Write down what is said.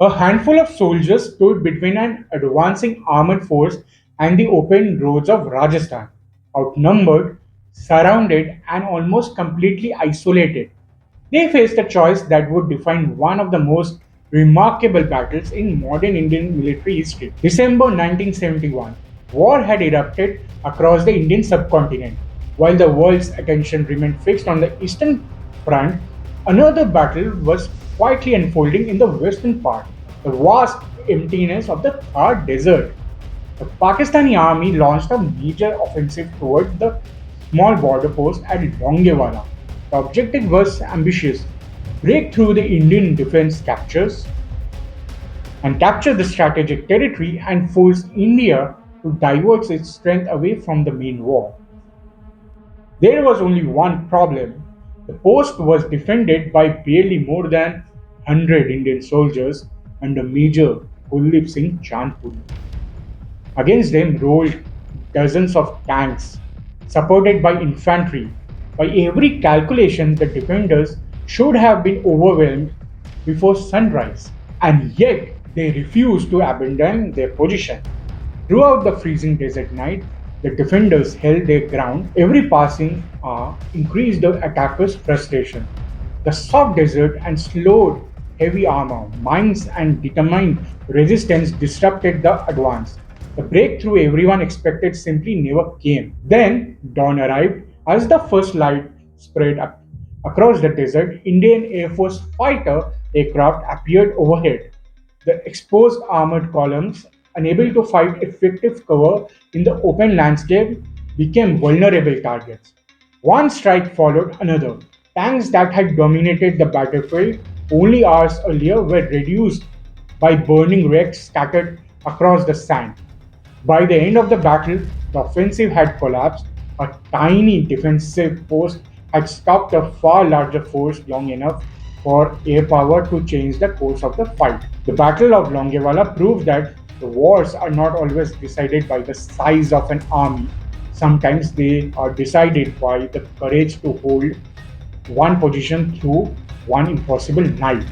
A handful of soldiers stood between an advancing armored force and the open roads of Rajasthan, outnumbered, surrounded, and almost completely isolated. They faced a choice that would define one of the most remarkable battles in modern Indian military history. December 1971, war had erupted across the Indian subcontinent. While the world's attention remained fixed on the eastern front, another battle was quietly unfolding in the western part, the vast emptiness of the Thar Desert. The Pakistani army launched a major offensive towards the small border post at Longewala. The objective was ambitious: break through the Indian defense captures and capture the strategic territory and force India to divert its strength away from the main war. There was only one problem. The post was defended by barely more than 100 Indian soldiers under Major Kuldeep Singh Chandpuri. Against them rolled dozens of tanks, supported by infantry. By every calculation, the defenders should have been overwhelmed before sunrise, and yet they refused to abandon their position. Throughout the freezing desert night, the defenders held their ground. Every passing hour increased the attackers' frustration. The soft desert and slowed heavy armor, mines, and determined resistance disrupted the advance. The breakthrough everyone expected simply never came. Then dawn arrived. As the first light spread up across the desert, Indian Air Force fighter aircraft appeared overhead. The exposed armored columns, unable to find effective cover in the open landscape, became vulnerable targets. One strike followed another. Tanks that had dominated the battlefield only hours earlier were reduced by burning wrecks scattered across the sand. By the end of the battle, the offensive had collapsed. A tiny defensive post had stopped a far larger force long enough for air power to change the course of the fight. The Battle of Longewala proved that the wars are not always decided by the size of an army. Sometimes they are decided by the courage to hold one position through one impossible night.